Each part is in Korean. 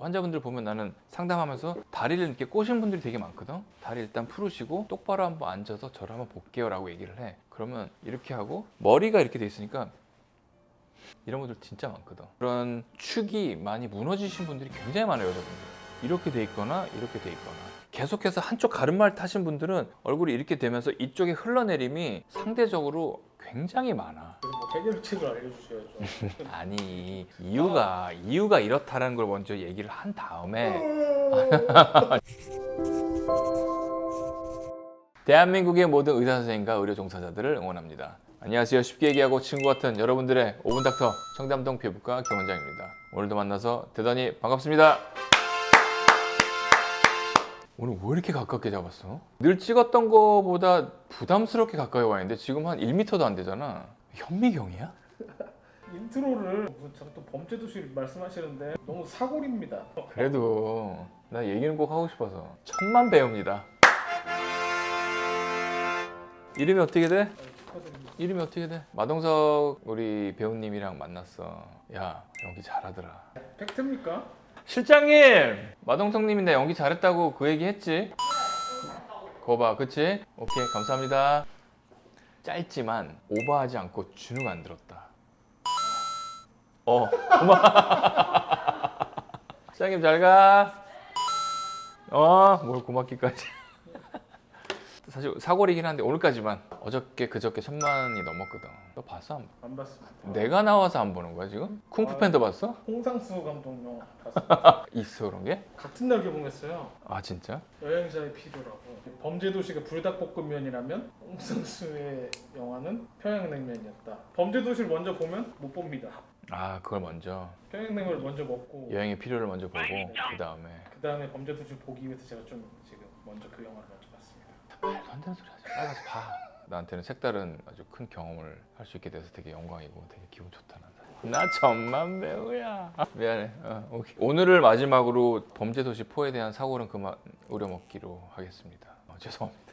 환자분들 보면 나는 상담하면서 다리를 이렇게 꼬신 분들이 되게 많거든. 다리 일단 풀으시고 똑바로 한번 앉아서 저를 한번 볼게요 라고 얘기를 해. 그러면 이렇게 하고 머리가 이렇게 돼 있으니까 이런 분들 진짜 많거든. 그런 축이 많이 무너지신 분들이 굉장히 많아요. 여자분들 이렇게 돼 있거나 이렇게 돼 있거나 계속해서 한쪽 가르마를 타신 분들은 얼굴이 이렇게 되면서 이쪽에 흘러내림이 상대적으로 굉장히 많아. 그래서 뭐 해결책을 알려주셔야죠. 아니 이유가 이렇다라는 걸 먼저 얘기를 한 다음에 대한민국의 모든 의사 선생님과 의료 종사자들을 응원합니다. 안녕하세요. 쉽게 얘기하고 친구 같은 여러분들의 5분 닥터 청담동 피부과 김원장입니다. 오늘도 만나서 대단히 반갑습니다. 오늘 왜 이렇게 가깝게 잡았어? 늘 찍었던 거보다 부담스럽게 가까이 와 있는데 지금 한 1m도 안 되잖아. 현미경이야? 인트로를 자꾸 또 범죄도시 말씀하시는데 너무 사골입니다. 그래도 나 얘기는 꼭 하고 싶어서 천만 배우입니다. 이름이 어떻게 돼? 축하드립니다. 이름이 어떻게 돼? 마동석 우리 배우님이랑 만났어. 야 연기 잘하더라. 팩트입니까? 실장님! 마동석님이 내 연기 잘했다고 그 얘기 했지? 그거 봐, 그치? 오케이, 감사합니다. 짧지만 오버하지 않고 주눅 안 들었다. 고마워. 실장님 잘 가. 뭘 고맙기까지. 사실 사골이긴 한데 오늘까지만 어저께 그저께 1000만이 넘었거든. 너 봤어? 안 봤습니다. 내가 나와서 안 보는 거야 지금? 쿵푸 팬더 봤어? 홍상수 감독 영화 봤습니다. 있어 그런 게? 같은 날 개봉했어요. 아 진짜? 여행자의 필요라고. 범죄도시가 불닭볶음면이라면 홍상수의 영화는 평양냉면이었다. 범죄도시를 먼저 보면 못 봅니다. 아 그걸 먼저 평양냉면을 먼저 먹고 여행의 필요를 먼저 보고 그 다음에 범죄도시를 보기 위해서 제가 좀 지금 먼저 그 영화를 먼저 봤습니다. 말도 안 되는 소리 하지 빨리 가서 봐. 나한테는 색다른 아주 큰 경험을 할 수 있게 돼서 되게 영광이고 되게 기분 좋다. 나 천만 배우야. 미안해. 오케이. 오늘을 마지막으로 범죄도시 4에 대한 사고는 그만 우려먹기로 하겠습니다. 죄송합니다.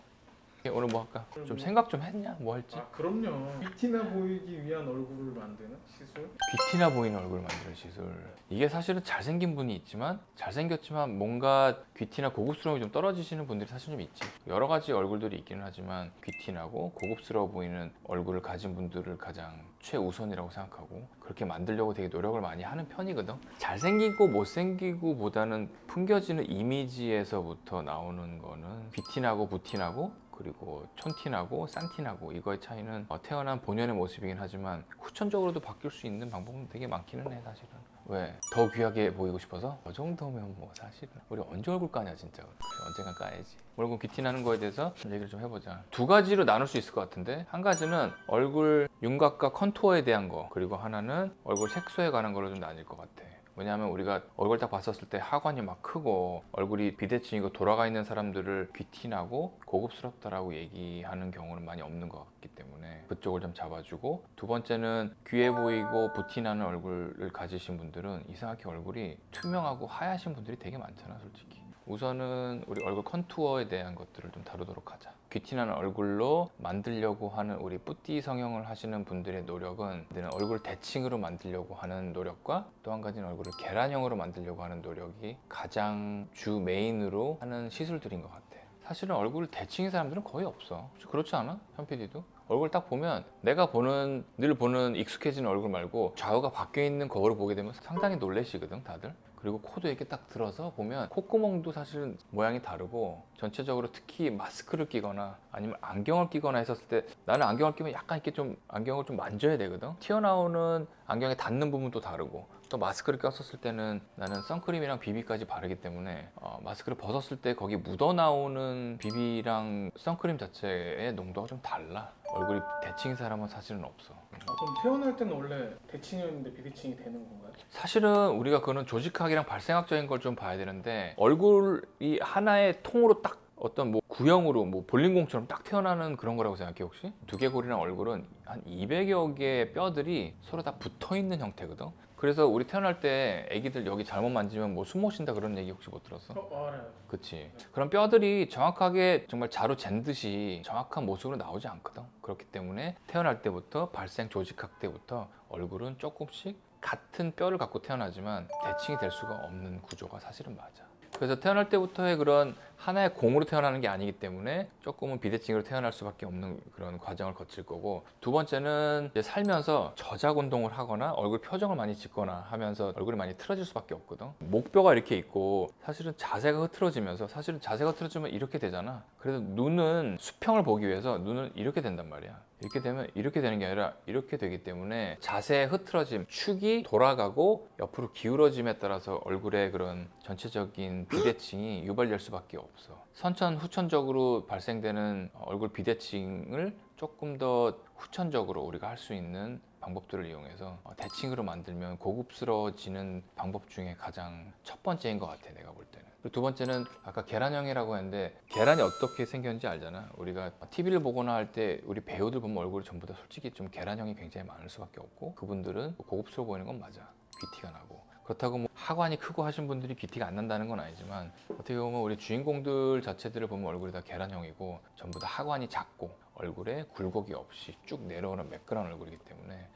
오늘 뭐 할까? 좀 생각 좀 했냐? 뭐 할지? 아 그럼요. 비티나 보이기 위한 얼굴을 만드는 시술. 귀티나 보이는 얼굴 만드는 시술. 이게 사실은 잘생긴 분이 있지만 잘생겼지만 뭔가 귀티나 고급스러움이 좀 떨어지시는 분들이 사실 좀 있지. 여러 가지 얼굴들이 있기는 하지만 귀티나고 고급스러워 보이는 얼굴을 가진 분들을 가장 최우선이라고 생각하고 그렇게 만들려고 되게 노력을 많이 하는 편이거든. 잘생기고 못생기고 보다는 풍겨지는 이미지에서부터 나오는 거는 귀티나고 부티나고 그리고 촌티나고 싼티나고 이거의 차이는 태어난 본연의 모습이긴 하지만 후천적으로도 바뀔 수 있는 방법은 되게 많기는 해 사실은. 왜? 더 귀하게 보이고 싶어서? 그 정도면 뭐 사실은 우리 언제 얼굴 까냐 진짜. 언젠간 까야지. 얼굴 귀티나는 거에 대해서 얘기를 좀 해보자. 두 가지로 나눌 수 있을 것 같은데 한 가지는 얼굴 윤곽과 컨투어에 대한 거 그리고 하나는 얼굴 색소에 관한 걸로 좀 나뉠 것 같아. 왜냐하면 우리가 얼굴 딱 봤었을 때 하관이 막 크고 얼굴이 비대칭이고 돌아가 있는 사람들을 귀티나고 고급스럽다라고 얘기하는 경우는 많이 없는 것 같기 때문에 그쪽을 좀 잡아주고 두 번째는 귀해 보이고 부티나는 얼굴을 가지신 분들은 이상하게 얼굴이 투명하고 하얗신 분들이 되게 많잖아 솔직히. 우선은 우리 얼굴 컨투어에 대한 것들을 좀 다루도록 하자. 귀티나는 얼굴로 만들려고 하는 우리 뿌띠 성형을 하시는 분들의 노력은 얼굴 대칭으로 만들려고 하는 노력과 또 한 가지는 얼굴을 계란형으로 만들려고 하는 노력이 가장 주 메인으로 하는 시술들인 것 같아. 사실은 얼굴 대칭인 사람들은 거의 없어. 그렇지 않아? 현 PD도? 얼굴 딱 보면 내가 보는 늘 보는 익숙해진 얼굴 말고 좌우가 바뀌어 있는 거울을 보게 되면 상당히 놀라시거든 다들. 그리고 코도 이렇게 딱 들어서 보면 콧구멍도 사실은 모양이 다르고 전체적으로 특히 마스크를 끼거나 아니면 안경을 끼거나 했었을 때 나는 안경을 끼면 약간 이렇게 좀 안경을 좀 만져야 되거든. 튀어나오는 안경에 닿는 부분도 다르고 또 마스크를 꼈었을 때는 나는 선크림이랑 비비까지 바르기 때문에 마스크를 벗었을 때 거기 묻어나오는 비비랑 선크림 자체의 농도가 좀 달라. 얼굴이 대칭인 사람은 사실은 없어. 그럼 태어날 때는 원래 대칭이었는데 비대칭이 되는 건가요? 사실은 우리가 그거는 조직학이랑 발생학적인 걸 좀 봐야 되는데 얼굴이 하나의 통으로 딱 어떤 뭐 구형으로 뭐 볼링공처럼 딱 태어나는 그런 거라고 생각해 혹시? 두개골이랑 얼굴은 한 200여 개의 뼈들이 서로 다 붙어 있는 형태거든. 그래서 우리 태어날 때 애기들 여기 잘못 만지면 뭐 숨 못 쉰다 그런 얘기 혹시 못 들었어? 알아요. 그치. 그런 뼈들이 정확하게 정말 자루 잰 듯이 정확한 모습으로 나오지 않거든. 그렇기 때문에 태어날 때부터 발생 조직학 때부터 얼굴은 조금씩 같은 뼈를 갖고 태어나지만 대칭이 될 수가 없는 구조가 사실은 맞아. 그래서 태어날 때부터의 그런 하나의 공으로 태어나는 게 아니기 때문에 조금은 비대칭으로 태어날 수밖에 없는 그런 과정을 거칠 거고, 두 번째는 이제 살면서 저작 운동을 하거나 얼굴 표정을 많이 짓거나 하면서 얼굴이 많이 틀어질 수밖에 없거든. 목뼈가 이렇게 있고 사실은 자세가 흐트러지면서, 사실은 자세가 흐트러지면 이렇게 되잖아. 그래서 눈은 수평을 보기 위해서 눈은 이렇게 된단 말이야. 이렇게 되면 이렇게 되는 게 아니라 이렇게 되기 때문에 자세의 흐트러짐, 축이 돌아가고 옆으로 기울어짐에 따라서 얼굴의 그런 전체적인 비대칭이 유발될 수밖에 없어. 선천 후천적으로 발생되는 얼굴 비대칭을 조금 더 후천적으로 우리가 할 수 있는 방법들을 이용해서 대칭으로 만들면 고급스러워지는 방법 중에 가장 첫 번째인 것 같아, 내가 볼 때는. 그리고 두 번째는 아까 계란형이라고 했는데, 계란이 어떻게 생겼는지 알잖아. 우리가 TV를 보거나 할 때 우리 배우들 보면 얼굴이 전부 다 솔직히 좀 계란형이 굉장히 많을 수밖에 없고, 그분들은 고급스러워 보이는 건 맞아. 귀티가 나고. 그렇다고 뭐 하관이 크고 하신 분들이 귀티가 안 난다는 건 아니지만, 어떻게 보면 우리 주인공들 자체들을 보면 얼굴이 다 계란형이고 전부 다 하관이 작고 얼굴에 굴곡이 없이 쭉 내려오는 매끈한 얼굴이기 때문에.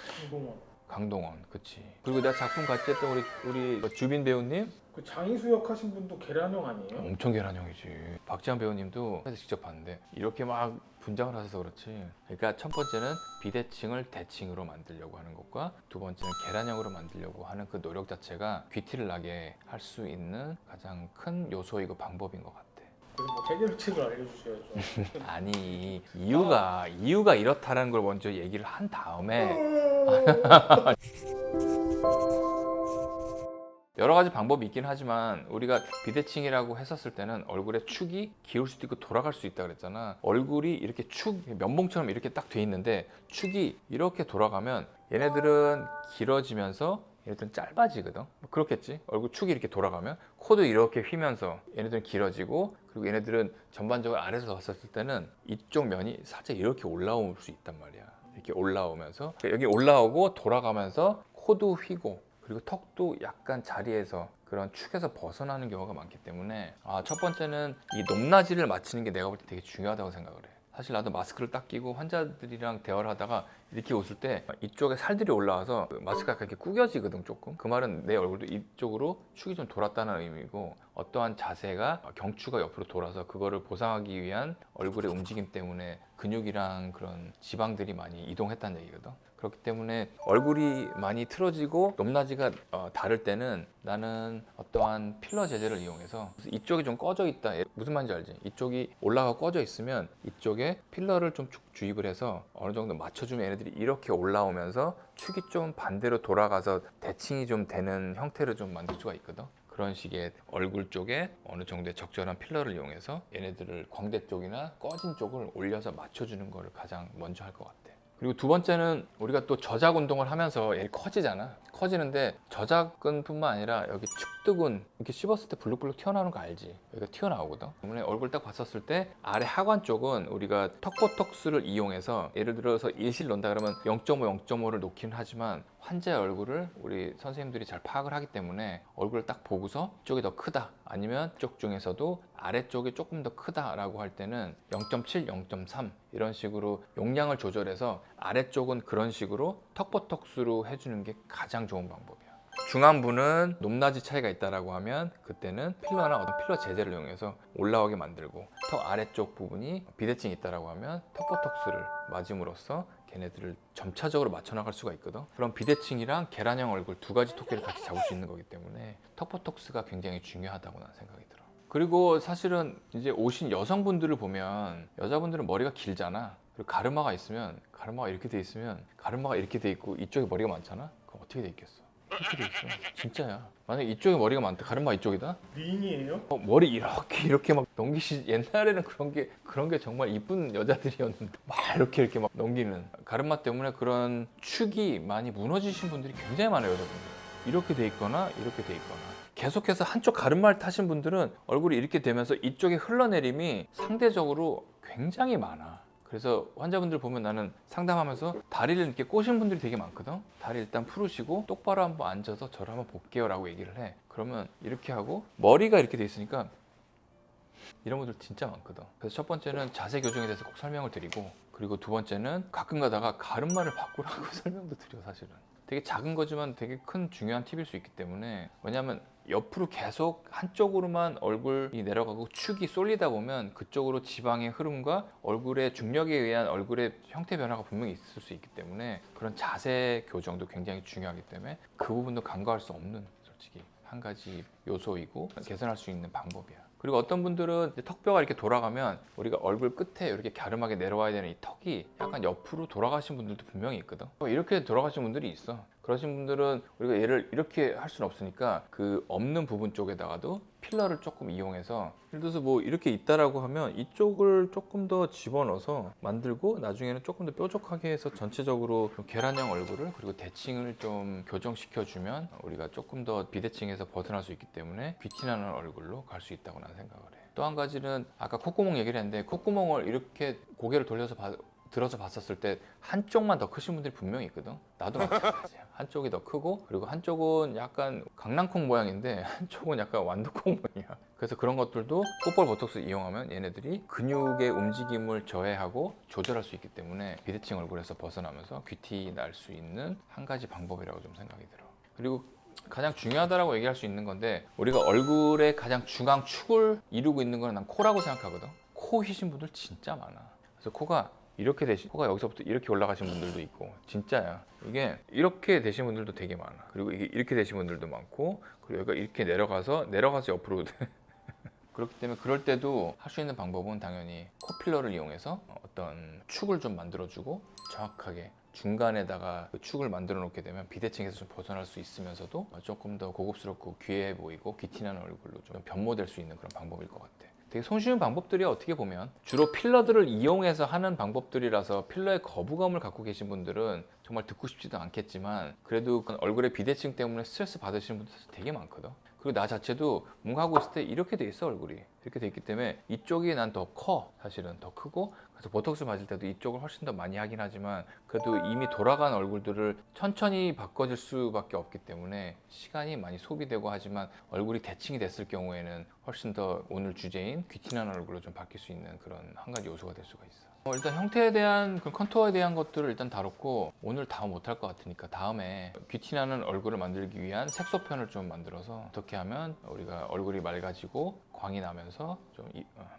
강동원, 그치. 그리고 내가 작품 같이 했던 우리 주빈 배우님, 그 장이수역 하신 분도 계란형 아니에요? 엄청 계란형이지. 박지한 배우님도 해서 직접 봤는데 이렇게 막 분장을 하셔서 그렇지. 그러니까 첫 번째는 비대칭을 대칭으로 만들려고 하는 것과, 두 번째는 계란형으로 만들려고 하는 그 노력 자체가 귀티를 나게 할 수 있는 가장 큰 요소이고 방법인 것 같아. 그래서 뭐 해결책을 알려주셔야죠. 아니, 이유가 이렇다라는 걸 먼저 얘기를 한 다음에 여러 가지 방법이 있긴 하지만, 우리가 비대칭이라고 했었을 때는 얼굴에 축이 기울 수도 있고 돌아갈 수 있다 그랬잖아. 얼굴이 이렇게 면봉처럼 이렇게 딱 돼 있는데 축이 이렇게 돌아가면 얘네들은 길어지면서 얘네들은 짧아지거든. 그렇겠지. 얼굴 축이 이렇게 돌아가면 코도 이렇게 휘면서 얘네들은 길어지고, 그리고 얘네들은 전반적으로 아래에서 봤었을 때는 이쪽 면이 살짝 이렇게 올라올 수 있단 말이야. 이렇게 올라오면서 여기 올라오고 돌아가면서 코도 휘고, 그리고 턱도 약간 자리에서 그런 축에서 벗어나는 경우가 많기 때문에, 첫 번째는 이 높낮이를 맞추는 게 내가 볼 때 되게 중요하다고 생각을 해. 사실 나도 마스크를 딱 끼고 환자들이랑 대화를 하다가 이렇게 웃을 때 이쪽에 살들이 올라와서 마스크가 이렇게 구겨지거든, 조금. 그 말은 내 얼굴도 이쪽으로 축이 좀 돌았다는 의미고, 어떠한 자세가 경추가 옆으로 돌아서 그거를 보상하기 위한 얼굴의 움직임 때문에 근육이랑 그런 지방들이 많이 이동했다는 얘기거든. 그렇기 때문에 얼굴이 많이 틀어지고 높낮이가 다를 때는 나는 어떠한 필러 제제를 이용해서, 이쪽이 좀 꺼져 있다, 무슨 말인지 알지? 이쪽이 올라가 꺼져 있으면 이쪽에 필러를 좀 주입을 해서 어느 정도 맞춰주면 얘네들이 이렇게 올라오면서 축이 좀 반대로 돌아가서 대칭이 좀 되는 형태를 좀 만들 수가 있거든. 그런 식의 얼굴 쪽에 어느 정도의 적절한 필러를 이용해서 얘네들을 광대 쪽이나 꺼진 쪽을 올려서 맞춰주는 거를 가장 먼저 할 것 같아. 그리고 두 번째는 우리가 또 저작 운동을 하면서 얘 커지잖아. 커지는데 저작근 뿐만 아니라 여기 측두근 이렇게 씹었을 때 블룩블룩 튀어나오는 거 알지? 여기가 튀어나오거든. 때문에 얼굴 딱 봤었을 때 아래 하관 쪽은 우리가 턱보톡스를 이용해서, 예를 들어서 일실 넣는다 그러면 0.5, 0.5를 놓긴 하지만 환자의 얼굴을 우리 선생님들이 잘 파악을 하기 때문에 얼굴을 딱 보고서 이쪽이 더 크다, 아니면 이쪽 중에서도 아래쪽이 조금 더 크다라고 할 때는 0.7, 0.3 이런 식으로 용량을 조절해서 아래쪽은 그런 식으로 턱보톡스로 해주는 게 가장 좋은 방법이야. 중안부는 높낮이 차이가 있다라고 하면 그때는 필러나 어떤 필러 제제를 이용해서 올라오게 만들고, 턱 아래쪽 부분이 비대칭이 있다라고 하면 턱보톡스를 맞음으로써 걔네들을 점차적으로 맞춰 나갈 수가 있거든. 그럼 비대칭이랑 계란형 얼굴 두 가지 토끼를 같이 잡을 수 있는 거기 때문에 턱보톡스가 굉장히 중요하다고 나는 생각이 들어. 그리고 사실은 이제 오신 여성분들을 보면, 여자분들은 머리가 길잖아. 그리고 가르마가 있으면, 가르마가 이렇게 돼 있으면, 가르마가 이렇게 돼 있고 이쪽에 머리가 많잖아. 그럼 어떻게 돼 있겠어? 이렇게 돼 있어. 진짜야. 만약에 이쪽에 머리가 많다, 가르마 이쪽이다? 미인이에요? 머리 이렇게 막 옛날에는 그런 게 정말 이쁜 여자들이었는데 막 이렇게 막 넘기는, 가르마 때문에 그런 축이 많이 무너지신 분들이 굉장히 많아요, 여자분들. 이렇게 돼 있거나 이렇게 돼 있거나. 계속해서 한쪽 가르마를 타신 분들은 얼굴이 이렇게 되면서 이쪽에 흘러내림이 상대적으로 굉장히 많아. 그래서 환자분들 보면 나는 상담하면서 다리를 이렇게 꼬신 분들이 되게 많거든. 다리 일단 풀으시고 똑바로 한번 앉아서 저를 한번 볼게요 라고 얘기를 해. 그러면 이렇게 하고 머리가 이렇게 돼 있으니까 이런 분들 진짜 많거든. 그래서 첫 번째는 자세 교정에 대해서 꼭 설명을 드리고, 그리고 두 번째는 가끔 가다가 가르마를 바꾸라고 설명도 드려, 사실은. 되게 작은 거지만 되게 큰 중요한 팁일 수 있기 때문에, 왜냐하면 옆으로 계속 한쪽으로만 얼굴이 내려가고 축이 쏠리다 보면 그쪽으로 지방의 흐름과 얼굴의 중력에 의한 얼굴의 형태 변화가 분명히 있을 수 있기 때문에 그런 자세 교정도 굉장히 중요하기 때문에 그 부분도 간과할 수 없는 솔직히 한 가지 요소이고 개선할 수 있는 방법이야. 그리고 어떤 분들은 이제 턱뼈가 이렇게 돌아가면 우리가 얼굴 끝에 이렇게 갸름하게 내려와야 되는 이 턱이 약간 옆으로 돌아가신 분들도 분명히 있거든. 이렇게 돌아가신 분들이 있어. 그러신 분들은 우리가 얘를 이렇게 할 수는 없으니까 그 없는 부분 쪽에다가도 필러를 조금 이용해서, 예를 들어서 뭐 이렇게 있다라고 하면 이쪽을 조금 더 집어넣어서 만들고 나중에는 조금 더 뾰족하게 해서 전체적으로 좀 계란형 얼굴을, 그리고 대칭을 좀 교정시켜주면 우리가 조금 더 비대칭에서 벗어날 수 있기 때문에 귀티나는 얼굴로 갈 수 있다고 나는 생각을 해. 또 한 가지는 아까 콧구멍 얘기를 했는데, 콧구멍을 이렇게 고개를 돌려서 들어서 봤었을 때 한쪽만 더 크신 분들이 분명히 있거든. 나도 마찬가지야. 한쪽이 더 크고, 그리고 한쪽은 약간 강낭콩 모양인데 한쪽은 약간 완두콩 모양이야. 그래서 그런 것들도 콧볼 보톡스 이용하면 얘네들이 근육의 움직임을 저해하고 조절할 수 있기 때문에 비대칭 얼굴에서 벗어나면서 귀티 날 수 있는 한 가지 방법이라고 좀 생각이 들어. 그리고 가장 중요하다고 얘기할 수 있는 건데, 우리가 얼굴의 가장 중앙 축을 이루고 있는 건 난 코라고 생각하거든. 코 휘신 분들 진짜 많아. 그래서 코가 이렇게 되신, 코가 여기서부터 이렇게 올라가신 분들도 있고, 진짜야. 이게 이렇게 되신 분들도 되게 많아. 그리고 이게 이렇게 되신 분들도 많고, 그리고 여기가 이렇게 내려가서 옆으로 그렇기 때문에 그럴 때도 할 수 있는 방법은 당연히 코필러를 이용해서 어떤 축을 좀 만들어주고, 정확하게 중간에다가 그 축을 만들어 놓게 되면 비대칭에서 좀 벗어날 수 있으면서도 조금 더 고급스럽고 귀해 보이고 귀티나는 얼굴로 좀 변모될 수 있는 그런 방법일 것 같아. 되게 손쉬운 방법들이 어떻게 보면 주로 필러들을 이용해서 하는 방법들이라서 필러에 거부감을 갖고 계신 분들은 정말 듣고 싶지도 않겠지만, 그래도 그 얼굴의 비대칭 때문에 스트레스 받으시는 분들 사실 되게 많거든. 그리고 나 자체도 뭔가 하고 있을 때 이렇게 돼 있어. 얼굴이 이렇게 돼 있기 때문에 이쪽이 난 더 커, 사실은 더 크고, 그래서 보톡스 맞을 때도 이쪽을 훨씬 더 많이 하긴 하지만 그래도 이미 돌아간 얼굴들을 천천히 바꿔줄 수밖에 없기 때문에 시간이 많이 소비되고, 하지만 얼굴이 대칭이 됐을 경우에는 훨씬 더 오늘 주제인 귀티나는 얼굴로 좀 바뀔 수 있는 그런 한 가지 요소가 될 수가 있어. 일단 형태에 대한 그 컨투어에 대한 것들을 일단 다뤘고, 오늘 다 못할 것 같으니까 다음에 귀티나는 얼굴을 만들기 위한 색소편을 좀 만들어서 어떻게 하면 우리가 얼굴이 맑아지고 광이 나면서 좀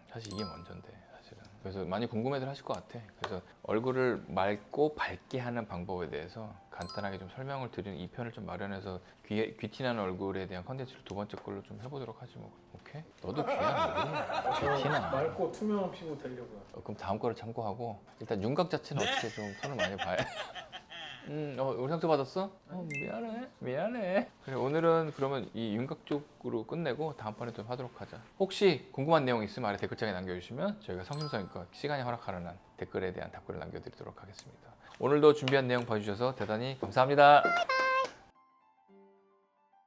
사실 이게 먼저인데 사실은. 그래서 많이 궁금해들 하실 것 같아. 그래서 얼굴을 맑고 밝게 하는 방법에 대해서 간단하게 좀 설명을 드리는 이 편을 좀 마련해서 귀티나는 얼굴에 대한 컨텐츠를 두 번째 걸로 좀 해보도록 하지 뭐. 오케이? 너도 귀한 얼굴이야. 귀티나. 맑고 투명한 피부 되려고요. 그럼 다음 거를 참고하고, 일단 윤곽 자체는 어떻게 좀 손을 많이 봐야. 우리 상처 받았어? 미안해. 그래, 오늘은 그러면 이 윤곽 쪽으로 끝내고 다음번에 또 하도록 하자. 혹시 궁금한 내용 있으면 아래 댓글창에 남겨주시면 저희가 성심성의껏 시간이 허락하는 한 댓글에 대한 답글을 남겨드리도록 하겠습니다. 오늘도 준비한 내용 봐주셔서 대단히 감사합니다.